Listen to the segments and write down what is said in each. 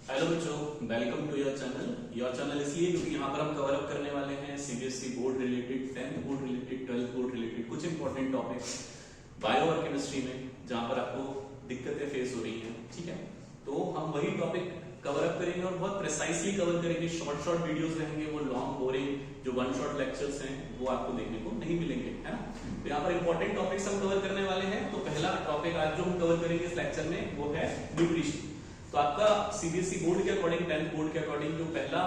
Hello बच्चों, welcome to your channel इसलिए क्योंकि यहाँ पर हम कवर अप करने वाले हैं CBSE board related, 10th board related, 12th board related कुछ इंपॉर्टेंट टॉपिक्स बायो और केमिस्ट्री में जहाँ पर आपको दिक्कतें फेस हो रही हैं। ठीक है, तो हम वही टॉपिक कवर अप करेंगे और बहुत प्रिसाइसली कवर करेंगे। शॉर्ट वीडियोस रहेंगे, वो लॉन्ग बोरिंग जो वन शॉट लेक्चर्स हैं वो आपको देखने को नहीं मिलेंगे, है ना। तो यहाँ पर इंपॉर्टेंट टॉपिक्स हम कवर करने वाले हैं। तो पहला टॉपिक आज जो हम कवर करेंगे इस लेक्चर में वो है न्यूट्रिशन। तो आपका सीबीएसई बोर्ड के अकॉर्डिंग, 10th बोर्ड के अकॉर्डिंग जो पहला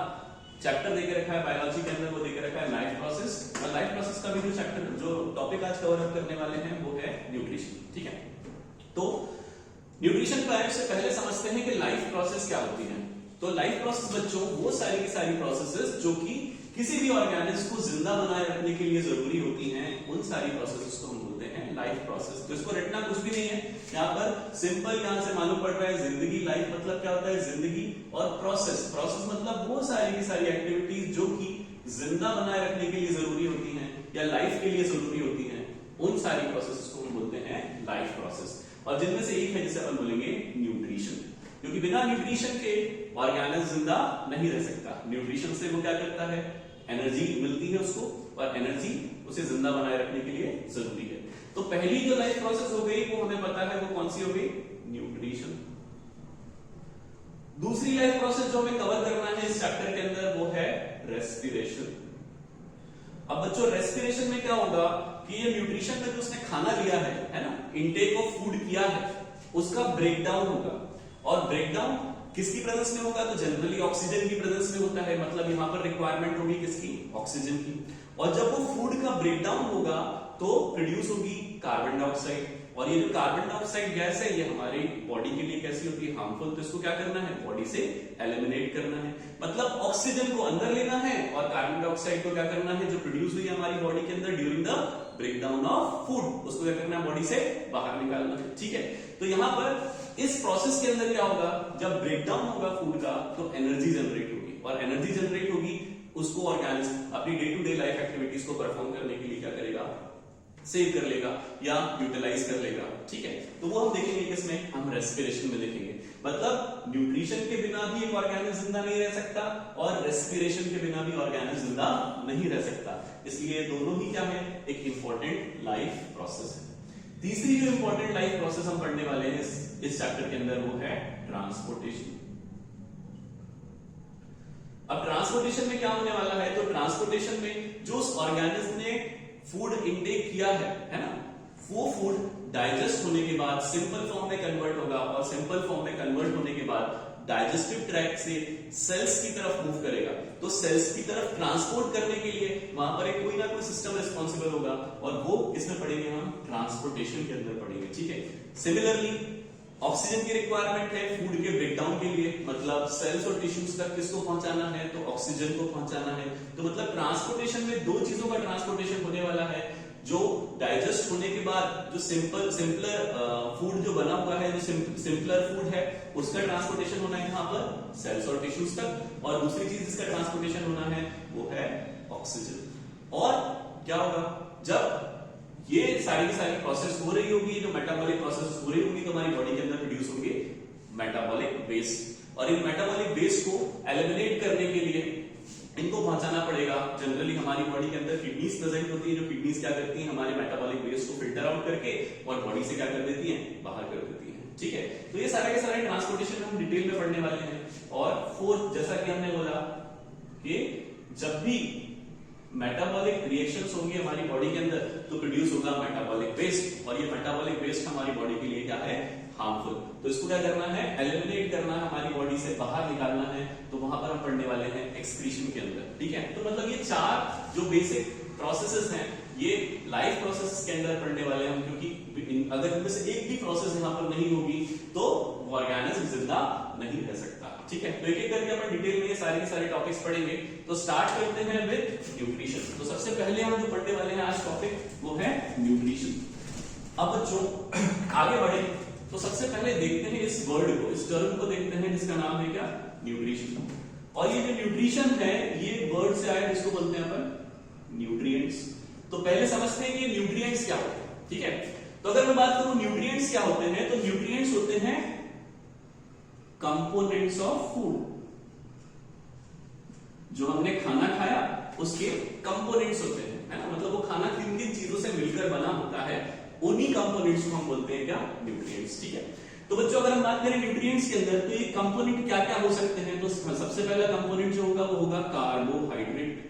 चैप्टर देके रखा है बायोलॉजी के अंदर वो देके रखा है लाइफ प्रोसेस, और लाइफ प्रोसेस का भी जो चैप्टर जो टॉपिक आज कवर अप करने वाले हैं वो है न्यूट्रिशन। ठीक है, तो न्यूट्रिशन को से पहले समझते हैं कि लाइफ प्रोसेस क्या होती है। तो लाइफ प्रोसेस बच्चों वो सारी की सारी प्रोसेसेस जो कि किसी भी ऑर्गेनिज्म को जिंदा बनाए रखने के लिए जरूरी होती हैं, उन सारी प्रोसेसेस को हम बोलते हैं लाइफ प्रोसेस। तो इसको रटना कुछ भी नहीं है, यहाँ पर सिंपल यहाँ से मालूम पड़ रहा है जिंदगी। लाइफ मतलब क्या होता है, जिंदगी, और प्रोसेस मतलब वो सारी की सारी एक्टिविटीज जो कि जिंदा बनाए रखने के लिए जरूरी होती हैं या लाइफ के लिए जरूरी होती हैं, उन सारी प्रोसेस को हम बोलते हैं लाइफ प्रोसेस। और जिनमें से एक है जिसे अपन बोलेंगे न्यूट्रिशन, क्योंकि बिना न्यूट्रिशन के ऑर्गेनिज्म जिंदा नहीं रह सकता। न्यूट्रिशन से वो क्या करता है, एनर्जी मिलती है उसको, और एनर्जी उसे जिंदा बनाए रखने के लिए जरूरी है। तो पहली जो लाइफ प्रोसेस हो गई वो हमें पता है वो कौन सी हो गई, न्यूट्रिशन। दूसरी लाइफ प्रोसेस जो हमें कवर करना है इस चैप्टर के अंदर वो है रेस्पिरेशन। अब बच्चों रेस्पिरेशन में क्या होगा कि ये न्यूट्रिशन में जो उसने खाना लिया है ना, इनटेक ऑफ फूड किया है, उसका ब्रेकडाउन होगा। और ब्रेकडाउन किसकी प्रेजेंस में होगा, तो जनरली ऑक्सीजन की प्रेजेंस में होता है। मतलब यहां पर रिक्वायरमेंट होगी किसकी, ऑक्सीजन की। और जब वो फूड का ब्रेकडाउन होगा तो प्रोड्यूस होगी कार्बन डाइऑक्साइड। और ये जो कार्बन डाइऑक्साइड गैस है ये हमारी बॉडी के लिए कैसी होती है, हार्मफुल। तो इसको क्या करना है, बॉडी से एलिमिनेट करना है। मतलब ऑक्सीजन को अंदर लेना है और कार्बन डाइऑक्साइड को क्या करना है, जो प्रोड्यूस हुई हमारी बॉडी के अंदर during the breakdown of food, उसको क्या करना है, बॉडी से बाहर निकालना है। ठीक है, तो यहां पर इस प्रोसेस के अंदर क्या होगा, जब ब्रेकडाउन होगा फूड का तो एनर्जी जनरेट होगी, और एनर्जी जनरेट होगी उसको ऑर्गेनिज्म अपनी day to day life activities को परफॉर्म करने के लिए क्या करेगा, सेव कर लेगा या यूटिलाइज कर लेगा। ठीक है, तो वो हम देखेंगे किसमें, हम रेस्पिरेशन में देखेंगे। मतलब न्यूट्रिशन के बिना भी एक ऑर्गेनिज्म जिंदा नहीं रह सकता, और रेस्पिरेशन के बिना भी ऑर्गेनिज्म जिंदा नहीं रह सकता। इसलिए दोनों ही क्या है, एक इंपॉर्टेंट लाइफ प्रोसेस है। तीसरी जो इंपॉर्टेंट लाइफ प्रोसेस हम पढ़ने वाले हैं इस चैप्टर के अंदर वो है ट्रांसपोर्टेशन। अब ट्रांसपोर्टेशन में क्या होने वाला है, तो ट्रांसपोर्टेशन में जो उस ऑर्गेनिज्म ने फूड इंटेक किया है ना, वो फूड डाइजेस्ट होने के बाद सिंपल फॉर्म में कन्वर्ट होगा, और सिंपल फॉर्म में कन्वर्ट होने के बाद डाइजेस्टिव ट्रैक्ट से सेल्स की तरफ मूव करेगा। तो सेल्स की तरफ ट्रांसपोर्ट करने के लिए वहां पर एक कोई ना कोई सिस्टम रिस्पॉन्सिबल होगा, और वो किसमें पढ़ेंगे, हम ट्रांसपोर्टेशन के अंदर पढ़ेंगे। ठीक है, सिमिलरली ऑक्सीजन की रिक्वायरमेंट है फूड के ब्रेकडाउन के लिए। मतलब सेल्स और टिश्यूज तक किसको पहुंचाना है, तो ऑक्सीजन को पहुंचाना है। तो मतलब ट्रांसपोर्टेशन में दो चीजों का ट्रांसपोर्टेशन होने वाला है। जो डाइजेस्ट होने के बाद जो सिंपलर फूड जो बना हुआ है, जो सिंपलर फूड है, उसका ट्रांसपोर्टेशन होना है यहाँ पर सेल्स और टिश्यूज तक। और दूसरी चीज जिसका ट्रांसपोर्टेशन होना है वो है ऑक्सीजन। और क्या होगा, जब ये सारी की सारी प्रोसेस हो रही होगी, जो मेटाबॉलिक प्रोसेस हो रही होगी, तो हमारी बॉडी के अंदर प्रोड्यूस होंगे मेटाबॉलिक वेस्ट। और इन मेटाबॉलिक वेस्ट को एलिमिनेट करने के लिए इनको पहुंचाना पड़ेगा। जनरली हमारी बॉडी के अंदर किडनीज प्रेजेंट होती है, जो किडनीज क्या करती हैं, हमारे मेटाबॉलिक वेस्ट को फिल्टर आउट करके और बॉडी से क्या कर देती हैं, बाहर कर देती हैं। ठीक है, तो ये सारे के सारे ट्रांसपोर्टेशन हम डिटेल में पढ़ने वाले हैं। और फोर्थ, जैसा कि हमने बोला कि जब भी मेटाबॉलिक रिएक्शंस होंगे हमारी बॉडी के अंदर तो प्रोड्यूस होगा मेटाबॉलिक वेस्ट, और ये मेटाबॉलिक वेस्ट हमारी बॉडी के लिए क्या है, हार्मफुल। तो इसको क्या करना है, एलिमिनेट करना है, हमारी बॉडी से बाहर निकालना है। तो वहां पर हम पढ़ने वाले हैं एक्सक्रीशन के अंदर। ठीक है, तो मतलब ये चार जो बेसिक प्रोसेसेस हैं ये लाइफ प्रोसेस के अंदर पढ़ने वाले हैं हम, क्योंकि अगर इनमें से एक भी प्रोसेस यहाँ पर नहीं होगी तो ऑर्गेनिज्म जिंदा नहीं रह सकता। ठीक है, तो एक एक करके अपन डिटेल में ये सारे के सारे टॉपिक्स पढ़ेंगे। तो स्टार्ट करते हैं विद न्यूट्रिशन। तो सबसे पहले हम जो पढ़ने वाले हैं आज टॉपिक वो है न्यूट्रिशन। अब बच्चों आगे बढ़े तो सबसे पहले देखते हैं इस वर्ड को, इस टर्म को देखते हैं जिसका नाम है क्या, न्यूट्रिशन। और ये जो न्यूट्रिशन है ये वर्ड से आया जिसको बोलते हैं अपन न्यूट्रिएंट्स। तो पहले समझते हैं कि न्यूट्रिएंट्स क्या होते हैं। ठीक है, तो अगर मैं बात करूं न्यूट्रिएंट्स क्या होते हैं, तो न्यूट्रिएंट्स होते हैं कंपोनेंट्स ऑफ फूड, जो हमने खाना खाया उसके कंपोनेंट्स होते हैं, है ना, मतलब वो खाना किन किन चीजों से मिलकर बना होता है, उन्हीं कंपोनेंट्स को हम बोलते हैं क्या, न्यूट्रिएंट्स। ठीक है, तो बच्चों अगर हम बात करें न्यूट्रिएंट्स के अंदर तो ये कंपोनेंट क्या क्या हो सकते हैं, तो सबसे पहला कंपोनेंट जो होगा वो होगा कार्बोहाइड्रेट।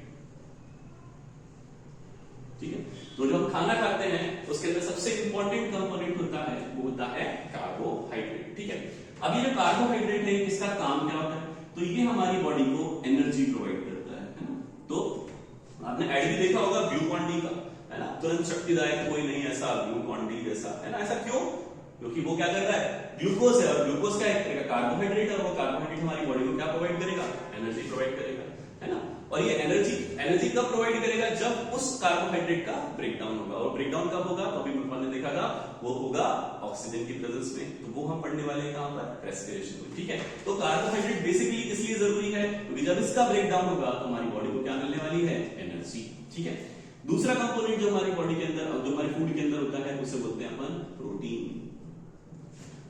ठीक है, तो जो हम खाना खाते हैं उसके अंदर सबसे इंपॉर्टेंट कंपोनेंट होता है वो होता है कार्बोहाइड्रेट। ठीक है, अब ये जो कार्बोहाइड्रेट है इसका काम क्या होता है, तो ये हमारी बॉडी को एनर्जी प्रोवाइड करता है ना। तो आपने ऐड भी देखा होगा ग्लूकॉन डी का, है ना, तुरंत शक्तिदायक कोई नहीं ऐसा ग्लूकॉन डी जैसा, है ना, ऐसा क्यों, क्योंकि वो क्या कर रहा है, ग्लूकोज है, और ग्लूकोज क्या है, कार्बोहाइड्रेट है, और वो कार्बोहाइड्रेट हमारी बॉडी को क्या प्रोवाइड करेगा, एनर्जी प्रोवाइड करेगा, है ना। और ये एनर्जी कब प्रोवाइड करेगा, जब उस कार्बोहाइड्रेट का ब्रेकडाउन होगा, और ब्रेकडाउन कब होगा, तो अभी मुझे ने देखा था, वो होगा ऑक्सीजन की प्रेजेंस में, तो वो हम पढ़ने वाले हैं कहां पर, रेस्पिरेशन में। ठीक है, तो कार्बोहाइड्रेट बेसिकली किस लिए जरूरी है, क्योंकि जब इसका ब्रेकडाउन होगा तो हमारी बॉडी को क्या मिलने वाली है, एनर्जी। ठीक है, दूसरा कंपोनेंट जो हमारी बॉडी के अंदर, जो हमारे फूड के अंदर होता है उसे बोलते हैं अपन प्रोटीन।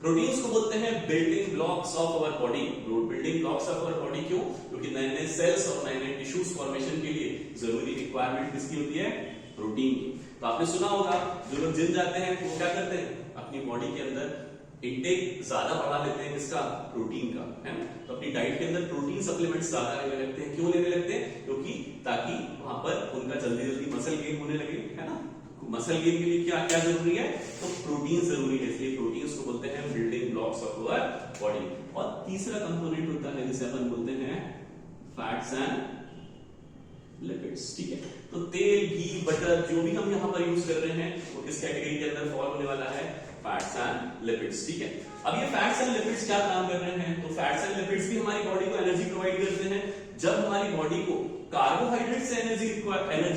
प्रोटीन्स को बोलते हैं building blocks of our body. Building blocks of our body क्यों, क्योंकि नए नए सेल्स और नए नए टिश्यूज फॉर्मेशन के लिए जरूरी रिक्वायरमेंट किसकी होती है, प्रोटीन की। तो आपने सुना होगा जो लोग जिम जाते हैं वो क्या करते हैं, अपनी बॉडी के अंदर इंटेक ज्यादा बढ़ा लेते हैं, किसका, प्रोटीन का, है ना। तो अपनी डाइट के अंदर प्रोटीन सप्लीमेंट्स ज्यादा लेने लगते हैं, क्यों लेने लगते हैं, क्योंकि ताकि वहां पर उनका जल्दी जल्दी मसल गेन होने लगे, है ना। मसल गेन के लिए क्या क्या जरूरी है, तो प्रोटीन जरूरी है, इसलिए प्रोटीन्स को बोलते हैं building blocks of our body. और तीसरा कंपोनेंट होता है जिसे अपन बोलते हैं फैट्स एंड लिपिड्स। ठीक है, तो तेल, घी, बटर जो भी हम यहाँ पर यूज कर रहे हैं वो किस कैटेगरी के अंदर फॉल होने वाला है, फैट्स एंड लिपिड्स। ठीक है, अब ये फैट्स एंड लिपिड्स क्या काम कर रहे हैं, तो फैट्स एंड लिपिड्स भी हमारी बॉडी को एनर्जी प्रोवाइड करते हैं। जब हमारी बॉडी को कार्बोहाइड्रेट से एनर्जी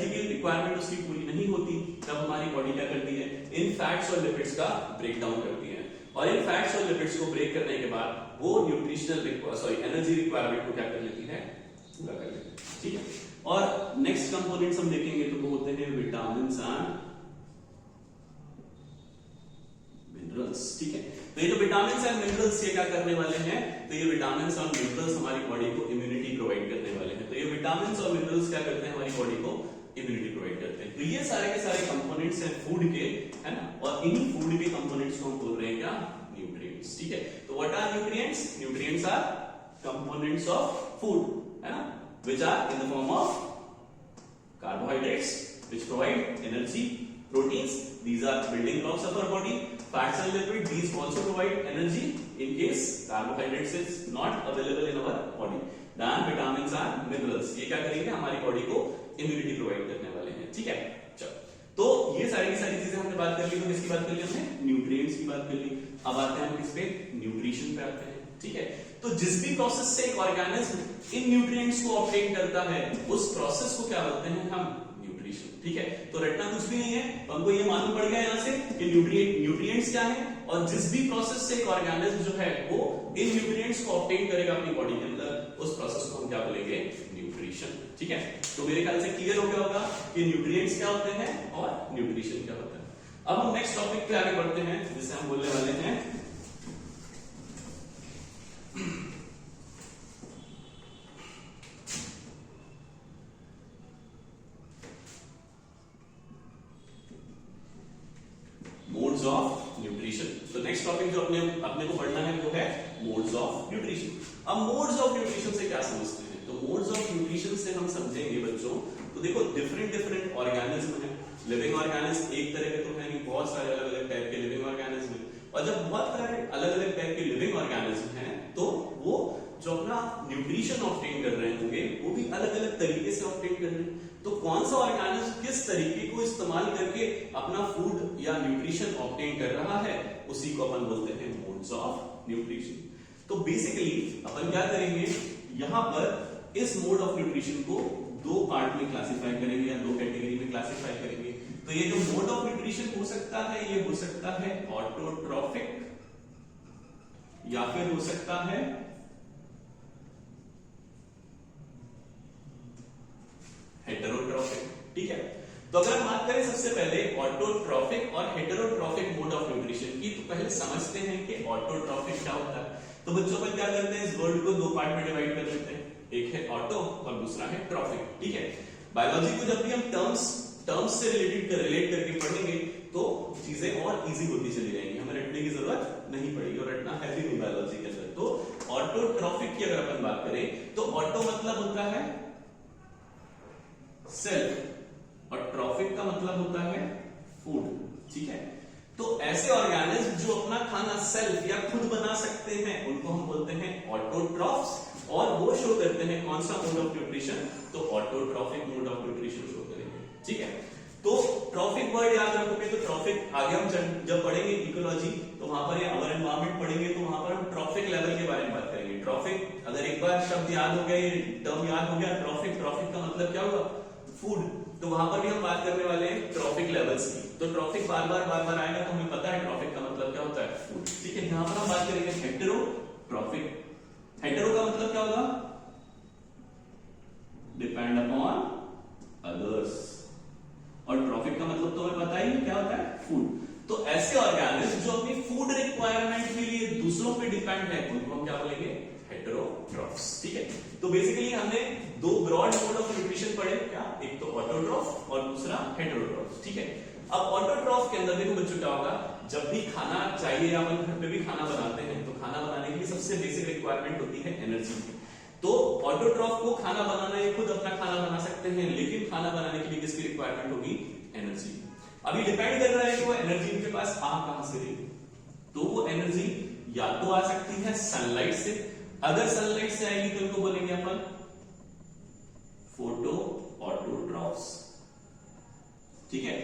की रिक्वायरमेंट उसकी पूरी नहीं होती, तब हमारी बॉडी क्या करती है, इन फैट्स और लिपिड्स का ब्रेकडाउन करती है, और इन फैट्स और लिपिड्स को ब्रेक करने के बाद वो एनर्जी रिक्वायरमेंट को क्या कर लेती है, पूरा कर लेती है। ठीक है, और नेक्स्ट कंपोनेंट्स हम देखेंगे तो वो होते हैं विटामिन एंड मिनरल्स। ठीक है, तो ये जो विटामिन एंड मिनरल्स ये क्या करने वाले हैं, तो ये विटामिन और मिनरल्स हमारी बॉडी को इम्यूनिटी प्रोवाइड करने वाले हैं। तो ये विटामिन और मिनरल्स क्या करते हैं, हमारी बॉडी को इम्यूनिटी प्रोवाइड करते हैं। तो ये सारे के सारे कंपोनेंट्स हैं फूड के, है ना, और इन्हीं फूड के कंपोनेंट्स को हम बोल रहे हैं क्या, न्यूट्रिएंट्स। ठीक है, तो what are nutrients, nutrients are components of food, है ना, which are in the form of carbohydrates which provide energy, proteins, these are building blocks of our body, fats and lipids, these also provide energy in case carbohydrates is not available in our body, then vitamins and minerals ये क्या करेंगे, हमारी body को immunity provide करने वाले हैं। ठीक है, चलो, तो ये सारी की सारी चीजें हमने बात कर ली, तो किसकी बात कर ली हमने, न्यूट्रिएंट्स की बात कर ली। अब आते हैं हम किस पे, न्यूट्रिशन पे आते हैं। ठीक है, तो जिस भी प्रोसेस से एक ऑर्गेनिज्म इन न्यूट्रिएंट्स को ऑब्टेन करता है उस प्रोसेस को क्या बोलते हैं हम, न्यूट्रिशन। ठीक है, तो रटना कुछ भी नहीं है, तो हमको ये मालूम पड़ गया यहां से कि न्यूट्रिएंट्स क्या है, और जिस भी प्रोसेस से एक ऑर्गेनिज्म जो है वो इन न्यूट्रिएंट्स को ऑब्टेन करेगा अपनी बॉडी के अंदर, उस प्रोसेस को हम क्या बोलेंगे, न्यूट्रिशन। ठीक है, तो मेरे ख्याल से क्लियर हो गया होगा कि न्यूट्रिएंट्स क्या होते हैं और न्यूट्रिशन क्या होता है। अब हम नेक्स्ट टॉपिक पे आगे बढ़ते हैं जिसे हम बोलने वाले हैं मोड्स ऑफ न्यूट्रिशन। तो नेक्स्ट टॉपिक जो अपने को पढ़ना है वो है मोड्स ऑफ न्यूट्रिशन। अब मोड्स ऑफ न्यूट्रिशन से क्या समझते हैं, तो मोड्स ऑफ न्यूट्रिशन से हम समझेंगे बच्चों, तो देखो डिफरेंट ऑर्गेनिज्म है, लिविंग ऑर्गेनिज्म एक तरह के तो है नहीं, बहुत सारे अलग अलग टाइप के लिविंग ऑर्गेनिज्म है, और जब बहुत सारे अलग अलग टाइप के लिविंग ऑर्गेनिज्म हैं तो वो जो अपना न्यूट्रिशन ऑब्टेन कर रहे होंगे वो भी अलग अलग तरीके से ऑब्टेन कर रहे हैं। तो कौन सा ऑर्गेनिज्म किस तरीके को इस्तेमाल करके अपना फूड या न्यूट्रिशन ऑब्टेन कर रहा है उसी को अपन बोलते हैं मोड्स ऑफ न्यूट्रिशन। तो बेसिकली अपन क्या करेंगे, यहां पर इस मोड ऑफ न्यूट्रिशन को दो पार्ट में क्लासिफाई करेंगे या दो कैटेगरी में क्लासिफाई करेंगे। तो ये जो मोड ऑफ न्यूट्रिशन हो सकता है ये हो सकता है ऑटोट्रॉफिक या फिर हो सकता है हेटेरोट्रॉफिक। ठीक है, तो अगर हम बात करें सबसे पहले ऑटोट्रॉफिक और हेटेरोट्रॉफिक मोड ऑफ न्यूट्रिशन की, तो पहले समझते हैं कि ऑटोट्रॉफिक क्या होता है। तो बच्चों अपन क्या करते हैं, इस वर्ड को दो पार्ट में डिवाइड कर देते हैं, एक है ऑटो और दूसरा है ट्रॉफिक। ठीक है, बायोलॉजी को जब भी हम टर्म्स से रिलेट करके पढ़ेंगे तो चीजें और इजी होती चली जाएंगी, हमें रटने की जरूरत नहीं पड़ेगी, और रटना है भी नहीं बायोलॉजी के अंदर। तो ऑटोट्रॉफिक की अगर अपन बात करें तो ऑटो मतलब होता है सेल्फ और ट्रॉफिक का मतलब होता है फूड। ठीक है, तो ऐसे ऑर्गेनिज्म जो अपना खाना सेल्फ या खुद बना सकते हैं उनको हम बोलते हैं ऑटोट्रॉफ्स, और वो शो करते हैं कौन सा मोड ऑफ न्यूट्रिशन, तो autotrophic mode of nutrition show करेंगे। ठीक है, तो ट्रॉफिक वर्ड याद रखोगे तो ट्रॉफिक आगे हम जब पढ़ेंगे इकोलॉजी तो वहां पर अवर एनवायरमेंट पढ़ेंगे तो वहां पर हम ट्रॉफिक लेवल के बारे में बात करेंगे। ट्रॉफिक अगर एक बार शब्द याद हो गया, ये टर्म याद हो गया ट्रॉफिक का मतलब क्या हुआ, फूड, तो वहां पर भी हम बात करने वाले हैं ट्रॉफिक लेवल्स की। तो ट्रॉफिक बार बार आएगा तो हमें पता है ट्रॉफिक का मतलब क्या होता है, फूड। ठीक है, यहां पर हम बात करेंगे हेटेरोट्रॉफिक। हेटेरो का मतलब क्या होगा, डिपेंड अपॉन अदर्स, और ट्रॉफिक का मतलब तो हमें पता ही क्या होता है, फूड। तो ऐसे ऑर्गेनिज्म जो अपनी फूड रिक्वायरमेंट के लिए दूसरों पे डिपेंड है उनको हम क्या बोलेंगे, हेटेरोट्रॉफ्स। ठीक है, तो बेसिकली हमने दो ब्रॉड मोड ऑफ न्यूट्रिशन पढ़े, क्या, एक तो ऑटोट्रॉफ और दूसरा हेटेरोट्रॉफ। ठीक है, अब ऑटोट्रॉफ के अंदर देखो बच्चों क्या होगा, जब भी खाना चाहिए या अपन घर पे भी खाना बनाते हैं तो खाना बनाने के लिए सबसे बेसिक रिक्वायरमेंट होती है एनर्जी। तो ऑटोट्रॉफ को खाना बनाना, ये खुद अपना खाना बना सकते हैं, लेकिन खाना बनाने के लिए किसकी रिक्वायरमेंट होगी, एनर्जी। अभी डिपेंड कर रहा है कि वो एनर्जी उनके पास आ कहां से रही, तो वो एनर्जी या तो आ सकती है सनलाइट से, अगर सनलाइट से आएगी तो उनको बोलेंगे अपन फोटो ऑटोट्रॉफ्स। ठीक है,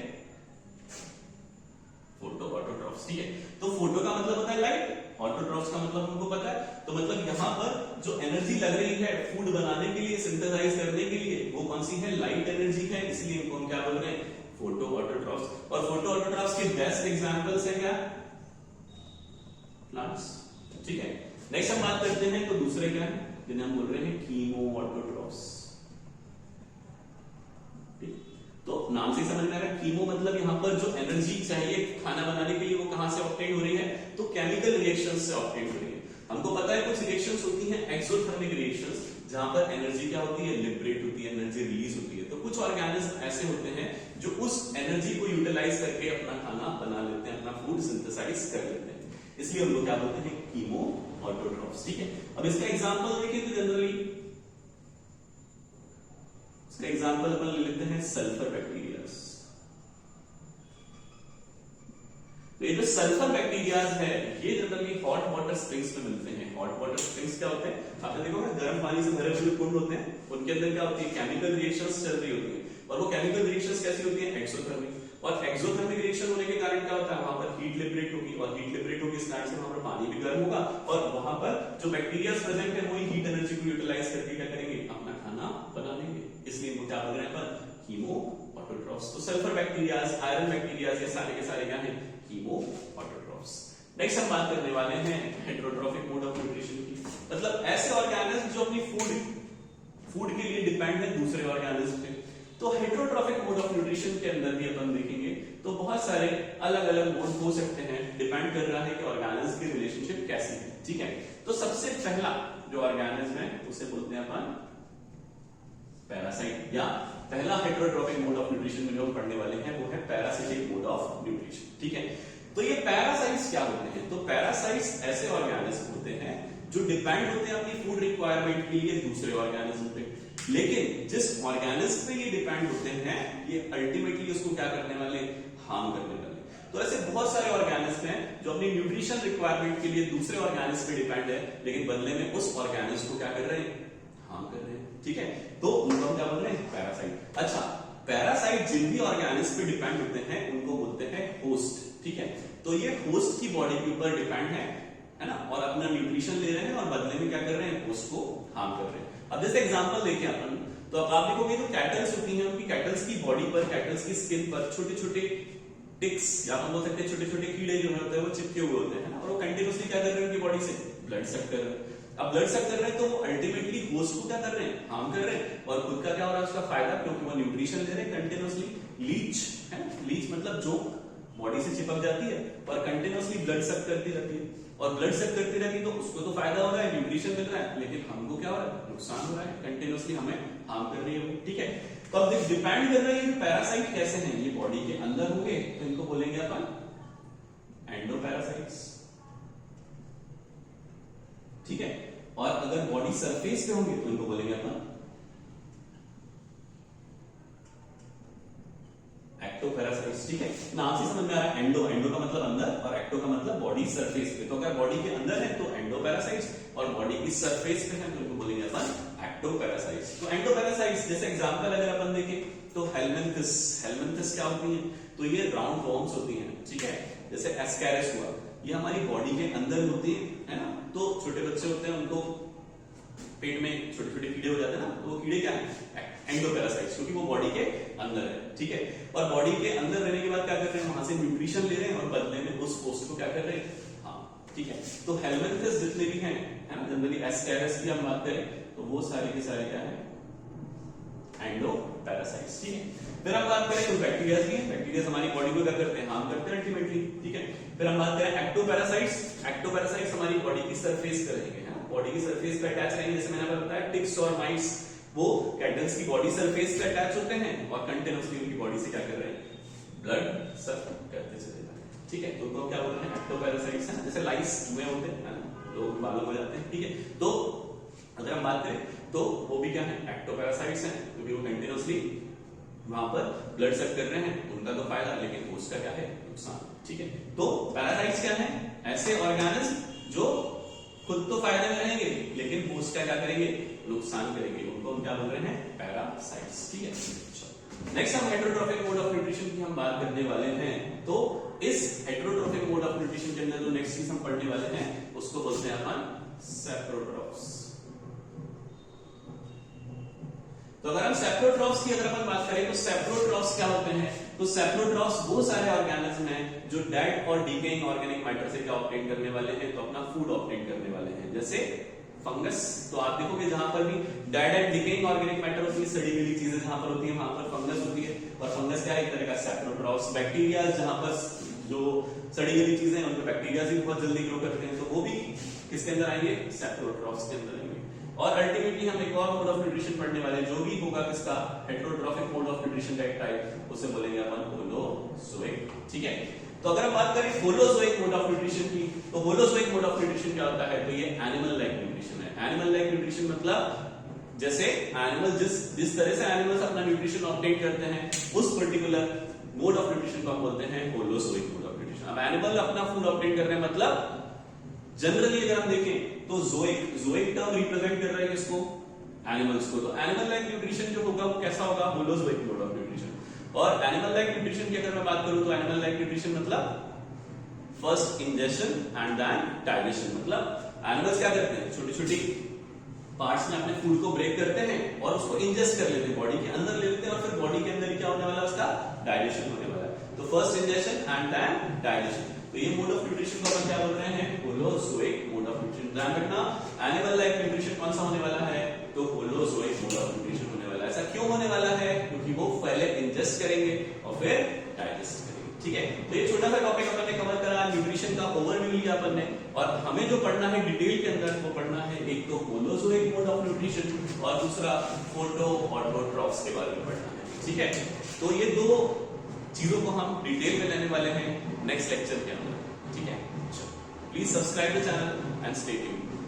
फोटो ऑटोट्रॉफ्स। ठीक है, तो फोटो का मतलब होता है लाइट, ऑटोट्रॉफ्स का मतलब हमको पता है, तो मतलब यहां पर जो एनर्जी लग रही है फूड बनाने के लिए, सिंथेसाइज करने के लिए, वो कौन सी है, लाइट एनर्जी है, इसलिए इनको हम क्या बोल रहे हैं, फोटो ऑटोट्रॉफ्स। और फोटो ऑटोट्रॉफ्स के बेस्ट एग्जांपल्स है क्या, प्लांट्स। ठीक है, नेक्स्ट हम बात करते हैं तो दूसरे क्या है, जिन्हें हम बोल रहे हैं कीमो ऑटोट्रॉफ्स। तो नाम से समझ में आ रहा है, कीमो मतलब यहां पर जो एनर्जी चाहिए खाना बनाने के लिए वो कहां से ऑब्टेन हो रही है, तो केमिकल रिएक्शंस से ऑब्टेन हो रही है। हमको पता है कुछ रिएक्शंस होती हैं एक्सोथर्मिक रिएक्शंस, जहां पर एनर्जी क्या होती है, लिबरेट होती है, एनर्जी रिलीज होती है। तो कुछ ऑर्गेनिज्म ऐसे होते हैं जो उस एनर्जी को यूटिलाइज करके अपना खाना बना लेते हैं, अपना फूड सिंथेसाइज कर लेते हैं, इसलिए हम लोग क्या बोलते हैं, कीमो ऑटोट्रॉफ्स। ठीक है, अब इसका एग्जांपल देखिए तो जनरली इसका एग्जांपल अपन ले लेते हैं सल्फर बैक्टीरियाज। तो ये जो सल्फर बैक्टीरियाज है ये जनरली हॉट वाटर स्प्रिंग्स में मिलते हैं। हॉट वाटर स्प्रिंग्स क्या होते हैं, आपने देखो ना गर्म पानी से भरे हुए कुंड होते हैं, उनके अंदर क्या होती है, केमिकल रिएक्शंस चल रही होती है, और वो केमिकल रिएक्शंस कैसी होती है, एक्सोथर्मिक। और एक्सोथर्मिक रिएक्शन होने के कारण क्या होता है, वहां पर हीट लिबरेट होगी, और हीट लिबरेट होगी इस कारण से वहां पर पानी भी गर्म होगा, और वहां पर जो बैक्टीरिया प्रेजेंट है वही हीट एनर्जी को यूटिलाइज करके क्या करेंगे, अपना खाना बना लेंगे, इसलिए इनको क्या बोल रहे हैं अपन, कीमो ऑटोट्रॉफ्स। तो सल्फर बैक्टीरियाज, आयरन बैक्टीरियाज, ये सारे के सारे क्या हैं, कीमो ऑटोट्रॉफ्स। नेक्स्ट हम बात करने वाले हैं हेटेरोट्रॉफिक मोड ऑफ न्यूट्रिशन की, मतलब ऐसे ऑर्गेनिज्म जो अपनी फूड के लिए डिपेंड है दूसरे ऑर्गेनिज्म पे। तो हेटेरोट्रॉफिक मोड ऑफ न्यूट्रिशन के अंदर भी अपन देखेंगे तो बहुत सारे अलग अलग मोड हो सकते हैं, डिपेंड कर रहा है कि ऑर्गेनिज्म की रिलेशनशिप कैसी है। ठीक है, तो सबसे पहला जो ऑर्गेनिज्म है उसे बोलते हैं अपन पैरासाइट, या पहला हेटेरोट्रॉफिक मोड ऑफ न्यूट्रिशन में जो हम पढ़ने वाले हैं वो है पैरासिटिक मोड ऑफ न्यूट्रिशन। ठीक है, तो ये पैरासाइट्स क्या होते हैं, तो पैरासाइट्स ऐसे ऑर्गेनिज्म होते हैं जो डिपेंड होते हैं अपनी फूड रिक्वायरमेंट के लिए दूसरे ऑर्गेनिज्म पे, लेकिन जिस ऑर्गेनिज्म पे ये डिपेंड होते हैं ये अल्टीमेटली उसको क्या करने वाले, हार्म करने वाले। तो ऐसे बहुत सारे ऑर्गेनिज्म हैं जो अपनी न्यूट्रिशन रिक्वायरमेंट के लिए दूसरे ऑर्गेनिज्म पे डिपेंड है, लेकिन बदले में उस ऑर्गेनिज्म को क्या कर रहे हैं, हार्म कर रहे हैं। ठीक है, तो उनको हम क्या बोल रहे हैं, पैरासाइट। अच्छा, पैरासाइट जिन भी ऑर्गेनिज्म पे डिपेंड होते हैं उनको बोलते हैं होस्ट। ठीक है, तो ये होस्ट की बॉडी के ऊपर डिपेंड है ना, और अपना न्यूट्रिशन ले रहे हैं और बदले में क्या कर रहे हैं, होस्ट को हार्म कर रहे हैं। अब जैसे एग्जांपल देखें अपन, तो अब आप देखोगे जो कैटल्स होती हैं उनकी कैटल्स की बॉडी पर, कैटल्स की स्किन पर छोटे छोटे टिक्स या हम बोल सकते हैं छोटे छोटे कीड़े जो होते हैं वो चिपके हुए होते हैं ना, और वो कंटिन्यूसली क्या कर रहे हैं उनकी बॉडी से, ब्लड सक कर रहे हैं। अब ब्लड सक कर रहे हैं तो वो अल्टीमेटली होस्ट को क्या कर रहे हैं, हार्म कर रहे हैं, और खुद का क्या हो रहा है उसका फायदा, क्योंकि वो न्यूट्रिशन ले रहे हैं कंटिन्यूसली। लीच है, लीच मतलब जोंक, बॉडी से चिपक जाती है और कंटिन्यूअसली ब्लड सक करती रहती है, और ब्लड सक करती रहती है तो उसको तो फायदा हो रहा है, न्यूट्रिशन मिल रहा है, लेकिन हमको क्या हो रहा है, नुकसान हो रहा है, कंटिन्यूअसली हमें हार्म कर रही है वो, ठीक है। तो अब डिपेंड कर रहा है ये पैरासाइट कैसे हैं, ये बॉडी के अंदर होंगे तो इनको बोलेंगे अपन एंडोपैरासाइट्स, ठीक है, और अगर बॉडी सरफेस पे होंगे तो इनको बोलेंगे अपन एक्टोपैरासाइट्स, ठीक है। नाम से समझ में आ रहा है, एंडो का मतलब अंदर और एक्टो का मतलब बॉडी सरफेस पे, तो अगर बॉडी के अंदर है तो एंडोपैरासाइट्स और बॉडी की सरफेस पे है तो इनको बोलेंगे अपन एक्टोपैरासाइट्स। तो एंडोपैरासाइट्स जैसे एग्जांपल अगर अपन देखें तो हेलमिंथस क्या होती है, तो ये राउंड वॉर्म्स होती हैं, ठीक है, जैसे एस्कैरिस हुआ, ये हमारी बॉडी के अंदर होती है ना, तो छोटे बच्चे होते हैं उनको पेट में छोटे छोटे कीड़े हो जाते हैं ना, तो वो कीड़े क्या है, एंडोपैरासाइट्स, क्योंकि वो बॉडी के अंदर है, ठीक है। और बॉडी के अंदर रहने के बाद क्या कर रहे हैं, वहां से न्यूट्रिशन ले रहे हैं और बदले में उस पोस्ट को क्या कर रहे हैं, हाँ ठीक है। तो हेलमिंथस जितने भी हैं, है ना, जनरली एस्कैरिस की हम बात करें तो वो सारे के सारे क्या है, एंडोपैरासाइट्स, ठीक है। फिर हम बात करें तो बैक्टीरिया की, बैक्टीरिया हमारी बॉडी को क्या करते हैं, हार्म करते हैं अल्टीमेटली, ठीक है। फिर हम बात करें एक्टोपैरासाइट्स हमारी बॉडी की सरफेस पे रहेंगे, है ना, बॉडी की सरफेस पे अटैच रहेंगे, जैसे मैंने आपको बताया टिक्स और माइट्स वो कैटल्स की बॉडी सरफेस पे अटैच होते हैं और कंटिन्यूअसली उनकी बॉडी से क्या कर रहे हैं, ब्लड सक करते चले जा रहे हैं, ठीक है। तो उनको क्या बोल रहे हैं, एक्टोपैरासाइट्स, है ना, जैसे लाइस में होते हैं, है ना, लोग बालक हो जाते हैं, ठीक है। तो अगर हम बात करें तो वो भी क्या है, एक्टोपैरासाइट्स हैं, क्योंकि वो कंटिन्यूअसली वहां पर ब्लड सक कर रहे हैं, उनका तो फायदा, लेकिन उसका क्या है, नुकसान, ठीक है। तो पैरासाइट्स क्या है, ऐसे ऑर्गेनिज्म जो खुद तो फायदे में रहेंगे लेकिन होस्ट का क्या करेंगे, नुकसान करेंगे, उनको हम क्या बोल रहे हैं, पैरासाइट्स, ठीक है। नेक्स्ट हम हेटेरोट्रॉफिक मोड ऑफ न्यूट्रिशन की हम बात करने वाले हैं। तो इस हेटेरोट्रॉफिक मोड ऑफ न्यूट्रिशन के अंदर जो नेक्स्ट चीज हम पढ़ने वाले हैं उसको बोलते हैं अपन सेप्रोट्रॉफ्स। तो अगर हम सेप्रोट्रॉफ्स की अगर अपन बात करें तो सेप्रोट्रॉफ्स क्या होते हैं, तो सेप्रोट्रॉफ्स वो सारे ऑर्गेनिज्म हैं जो डेड और डिकेइंग ऑर्गेनिक मैटर से क्या ऑब्टेन करने वाले हैं, तो अपना फूड ऑब्टेन करने वाले हैं, जैसे फंगस। तो आप देखोगे जहां पर भी dead and decaying organic matter होती है, सड़ी गली चीजें जहां पर होती है वहां पर फंगस होती है, और फंगस क्या है, एक तरह का सेप्रोट्रॉफ्स। बैक्टीरिया जहां पर जो सड़ी गली चीजें हैं उनके बैक्टीरिया भी बहुत जल्दी ग्रो करते हैं, तो वो भी किसके अंदर आएंगे, सेप्रोट्रॉफ्स के अंदर आएंगे। और अल्टीमेटली हम एक और मोड ऑफ न्यूट्रिशन पढ़ने वाले, जो भी होगा किसका, हेटेरोट्रॉफिक मोड ऑफ न्यूट्रिशन का एक टाइप, उसे बोलेंगे अपन होलोजोइक, ठीक है। तो अगर हम बात करें होलोजोइक मोड ऑफ न्यूट्रिशन की, तो होलोजोइक मोड ऑफ न्यूट्रिशन क्या होता है, तो ये एनिमल लाइक न्यूट्रिशन है। एनिमल लाइक न्यूट्रिशन मतलब जैसे एनिमल जिस तरह से एनिमल्स अपना न्यूट्रिशन ऑब्टेन करते हैं, उस पर्टिकुलर मोड ऑफ न्यूट्रिशन को हम बोलते हैं होलोजोइक मोड ऑफ न्यूट्रिशन। अब एनिमल अपना फूड ऑब्टेन कर रहे हैं, मतलब जनरली अगर हम देखें तो जोइक टर्म रिप्रेजेंट कर रहा है किसको, एनिमल्स को। तो एनिमल लाइक न्यूट्रिशन जो होगा वो कैसा होगा, होलोजोइक मोड ऑफ न्यूट्रिशन। और एनिमल लाइक न्यूट्रिशन की अगर मैं बात करूं तो एनिमल लाइक न्यूट्रिशन मतलब first ingestion and then digestion. मतलब एनिमल्स क्या करते हैं, छोटी छोटी पार्ट्स में अपने फूड को ब्रेक करते हैं और उसको इंजेस्ट कर लेते हैं, बॉडी के अंदर ले लेते हैं, और फिर बॉडी के अंदर क्या होने वाला है, उसका डाइजेशन होने वाला है। तो first ingestion and then digestion. तो ये मोड ऑफ न्यूट्रिशन को अपन क्या बोल रहे हैं, होलोजोइक मोड ऑफ न्यूट्रिशन। ध्यान रखना, एनिमल लाइक न्यूट्रिशन कौन सा होने वाला है, तो होलोजोइक मोड ऑफ न्यूट्रिशन होने वाला है। ऐसा क्यों होने वाला है, क्योंकि वो पहले इंजेस्ट करेंगे और फिर डाइजेस्ट करेंगे, ठीक है। तो ये छोटा सा टॉपिक अपन ने कवर करा, न्यूट्रिशन का ओवरव्यू लिया अपन ने, और हमें जो पढ़ना है डिटेल के अंदर वो पढ़ना है एक तो होलोजोइक मोड ऑफ न्यूट्रिशन और दूसरा फोटोऑटोट्रॉफ्स के बारे में पढ़ना है, ठीक है। तो ये दो चीजों को हम डिटेल में लेने वाले हैं नेक्स्ट लेक्चर के अंदर, ठीक है। Please subscribe the channel and stay tuned.